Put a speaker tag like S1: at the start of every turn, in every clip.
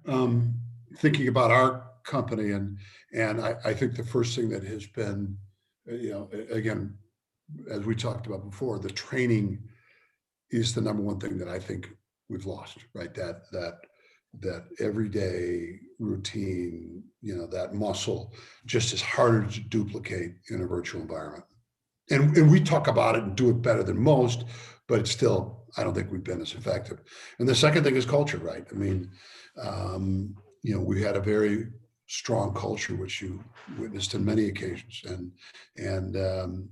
S1: um, thinking about our company, and I think the first thing that has been, again, as we talked about before, the training is the number one thing that I think we've lost, right? That everyday routine, that muscle just is harder to duplicate in a virtual environment. And we talk about it and do it better than most, but it's still, I don't think we've been as effective. And the second thing is culture, right? I mean, we had a very strong culture, which you witnessed on many occasions, and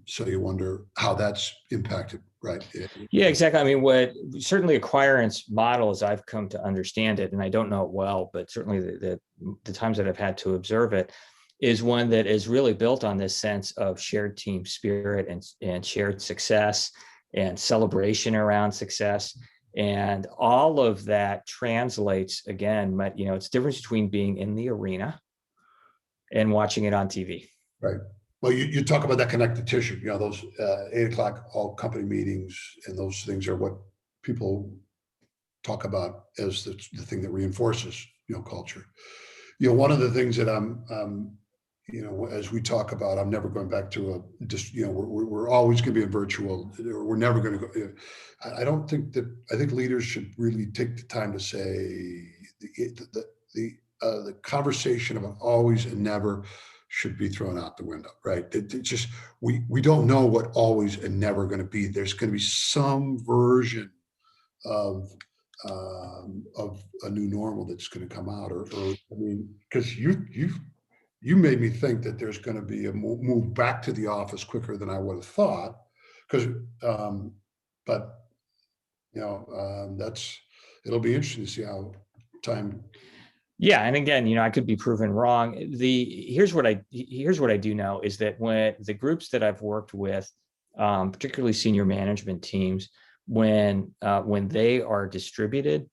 S1: so you wonder how that's impacted, right?
S2: Yeah, exactly. I mean, what certainly Acquirent's model, as I've come to understand it, and I don't know it well, but certainly the times that I've had to observe it, is one that is really built on this sense of shared team spirit and shared success and celebration around success. And all of that translates, again, it's the difference between being in the arena and watching it on TV.
S1: Right. Well, you talk about that connective tissue, those 8 o'clock all company meetings, and those things are what people talk about as the thing that reinforces, culture. One of the things that as we talk about, I'm never going back to we're always going to be in virtual, or we're never going to go. I think leaders should really take the time to say the conversation about always and never should be thrown out the window, right? It just, we don't know what always and never going to be. There's going to be some version of a new normal that's going to come out, or I mean, because you made me think that there's going to be a move back to the office quicker than I would have thought, because it'll be interesting to see how time.
S2: Yeah, and again, I could be proven wrong. Here's what I do know is that when the groups that I've worked with, particularly senior management teams, when they are distributed,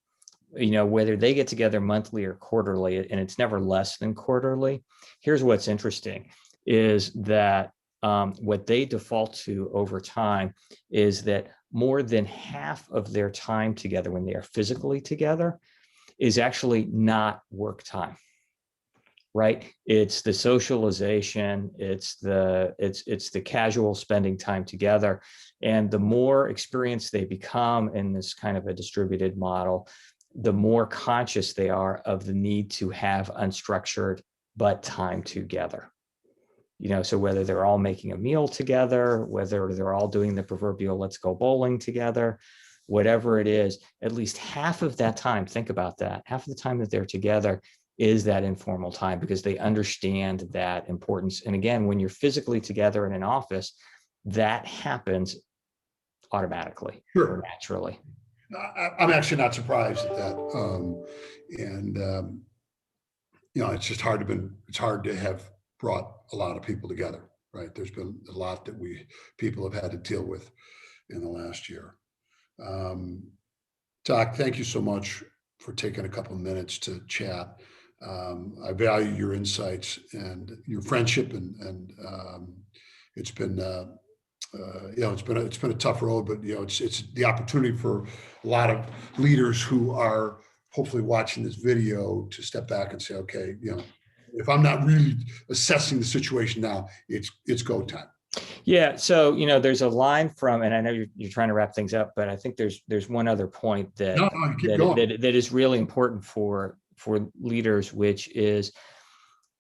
S2: whether they get together monthly or quarterly, and it's never less than quarterly. Here's what's interesting is that what they default to over time is that more than half of their time together when they are physically together is actually not work time, right? It's the socialization, it's the casual spending time together. And the more experienced they become in this kind of a distributed model, the more conscious they are of the need to have unstructured but time together. So whether they're all making a meal together, whether they're all doing the proverbial let's go bowling together, whatever it is, at least half of that time, think about that, half of the time that they're together is that informal time, because they understand that importance. And again, when you're physically together in an office, that happens automatically,
S1: Sure,
S2: or naturally.
S1: I'm actually not surprised at that. It's just it's hard to have brought a lot of people together, right? There's been a lot that people have had to deal with in the last year. Doc, thank you so much for taking a couple of minutes to chat. I value your insights and your friendship, and it's been it's been a tough road, but it's the opportunity for a lot of leaders who are hopefully watching this video to step back and say, okay, if I'm not really assessing the situation now, it's go time.
S2: Yeah. So, there's a line from, and I know you're trying to wrap things up, but I think there's one other point that is really important for leaders, which is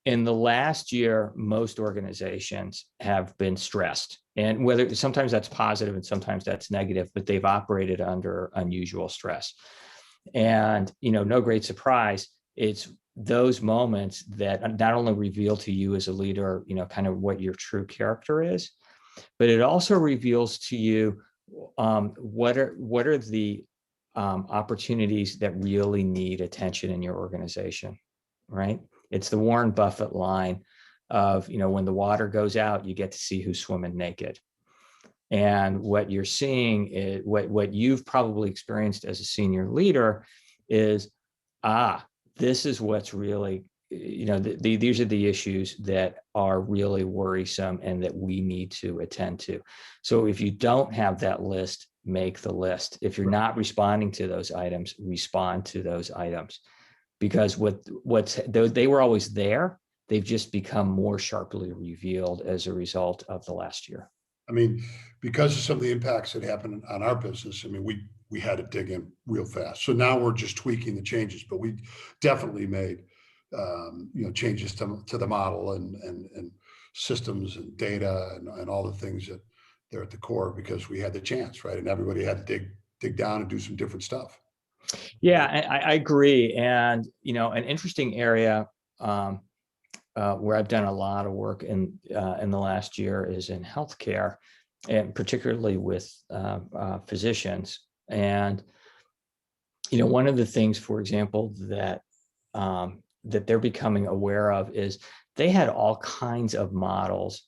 S2: in the last year, most organizations have been stressed, and whether sometimes that's positive and sometimes that's negative, but they've operated under unusual stress. And, no great surprise, it's those moments that not only reveal to you as a leader, kind of what your true character is, but it also reveals to you what are the opportunities that really need attention in your organization, right? It's the Warren Buffett line of, when the water goes out, you get to see who's swimming naked. And what you're seeing is what you've probably experienced as a senior leader is, this is what's really, these are the issues that are really worrisome and that we need to attend to. So if you don't have that list, make the list. If you're not responding to those items, respond to those items. because they were always there. They've just become more sharply revealed as a result of the last year.
S1: I mean, because of some of the impacts that happened on our business, I mean, we had to dig in real fast. So now we're just tweaking the changes, but we definitely made changes to the model and systems and data and all the things that they're at the core, because we had the chance, right? And everybody had to dig down and do some different stuff.
S2: Yeah, I agree. And an interesting area where I've done a lot of work in the last year is in healthcare, and particularly with physicians. And one of the things, for example, that they're becoming aware of is they had all kinds of models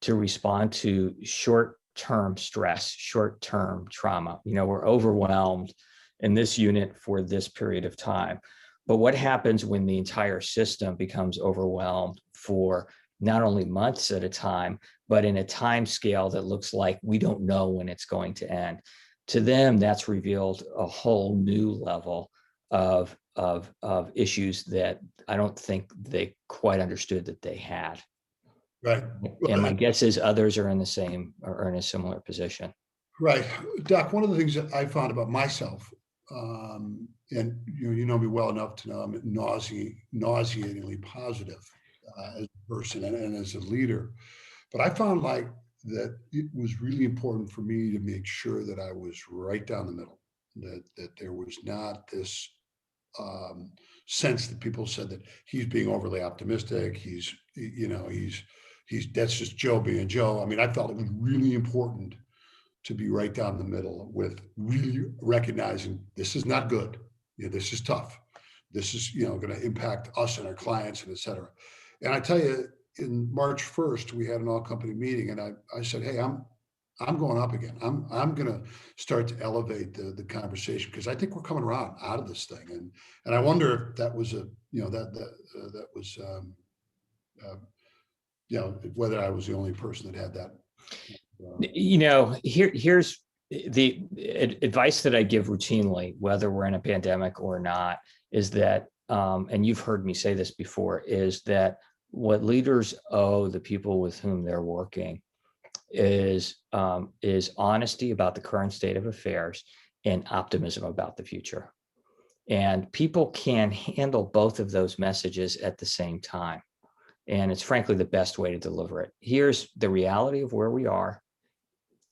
S2: to respond to short-term stress, short-term trauma. We're overwhelmed in this unit for this period of time. But what happens when the entire system becomes overwhelmed for not only months at a time, but in a time scale that looks like we don't know when it's going to end? To them, that's revealed a whole new level of issues that I don't think they quite understood that they had.
S1: Right.
S2: And my guess is others are in the same or in a similar position.
S1: Right. Doc, one of the things that I found about myself, and you know me well enough to know I'm nauseatingly positive as a person and as a leader. But I found like that it was really important for me to make sure that I was right down the middle, that there was not this sense that people said that he's being overly optimistic. He's that's just Joe being Joe. I mean, I felt it was really important to be right down the middle with really recognizing this is not good. This is tough. This is, going to impact us and our clients and et cetera. And I tell you, in March 1st, we had an all company meeting, and I said, hey, I'm going up again. I'm going to start to elevate the conversation, because I think we're coming around out of this thing. And I wonder if that was whether I was the only person that had that.
S2: Here's the advice that I give routinely, whether we're in a pandemic or not, is that, and you've heard me say this before, is that what leaders owe the people with whom they're working is honesty about the current state of affairs and optimism about the future. And people can handle both of those messages at the same time. And it's frankly the best way to deliver it. Here's the reality of where we are.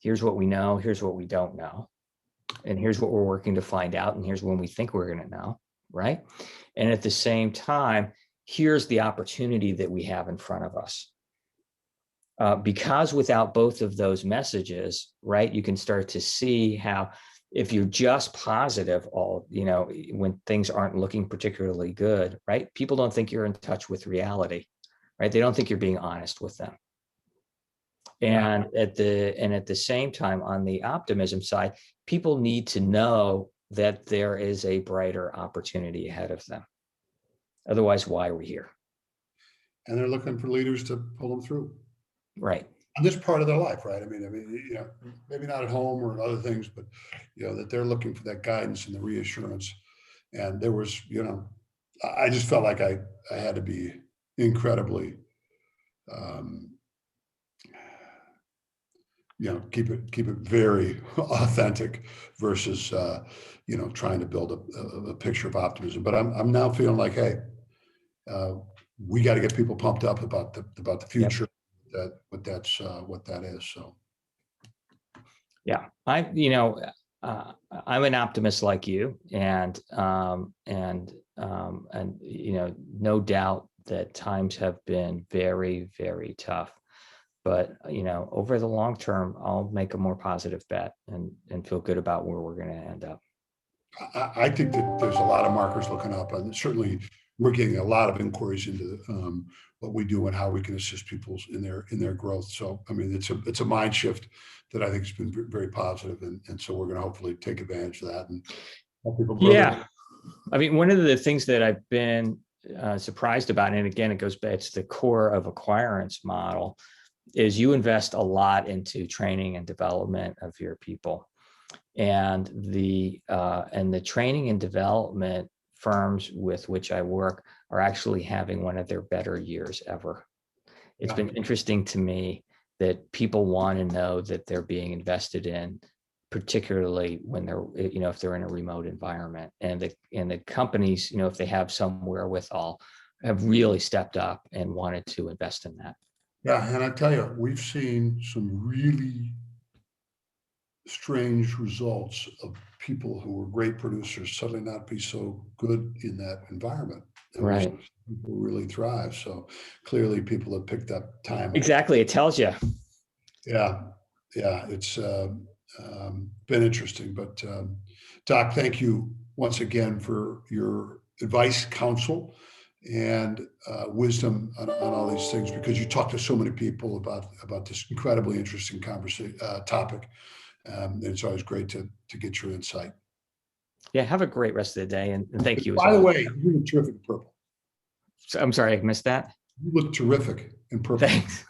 S2: Here's what we know. Here's what we don't know. And here's what we're working to find out. And here's when we think we're going to know, right? And at the same time, here's the opportunity that we have in front of us. Because without both of those messages, right, you can start to see how, if you're just positive when things aren't looking particularly good, right, people don't think you're in touch with reality, right? They don't think you're being honest with them. And at the same time, on the optimism side, people need to know that there is a brighter opportunity ahead of them. Otherwise, why are we here?
S1: And they're looking for leaders to pull them through.
S2: Right.
S1: On this part of their life, right? I mean, maybe not at home or other things, but that they're looking for that guidance and the reassurance. And there was, I just felt like I had to be incredibly, keep it very authentic versus, trying to build a picture of optimism. But I'm now feeling like, hey, we got to get people pumped up about the future. Yep. What that is. So,
S2: yeah, I'm an optimist like you, and no doubt that times have been very, very tough. But over the long term, I'll make a more positive bet and feel good about where we're going to end up.
S1: I think that there's a lot of markers looking up, and certainly we're getting a lot of inquiries into what we do and how we can assist people in their growth. So, I mean, it's a mind shift that I think has been very positive, and so we're going to hopefully take advantage of that and help people grow.
S2: Yeah, I mean, one of the things that I've been surprised about, and again, it goes back to the core of Acquirent's model, is you invest a lot into training and development of your people, and the training and development firms with which I work are actually having one of their better years ever. It's been interesting to me that people want to know that they're being invested in, particularly when they're, if they're in a remote environment, and the companies, if they have some wherewithal, have really stepped up and wanted to invest in that.
S1: Yeah, and I tell you, we've seen some really strange results of people who were great producers suddenly not be so good in that environment. And
S2: Right.
S1: people really thrive. So clearly people have picked up time.
S2: Exactly. It tells you.
S1: Yeah. Yeah. It's been interesting. But Doc, thank you once again for your advice, counsel, and wisdom on all these things, because you talk to so many people about this incredibly interesting conversation topic. And it's always great to get your insight.
S2: Yeah, have a great rest of the day, and thank you.
S1: By the way, you look terrific in purple.
S2: I'm sorry, I missed that.
S1: You look terrific in purple.
S2: Thanks.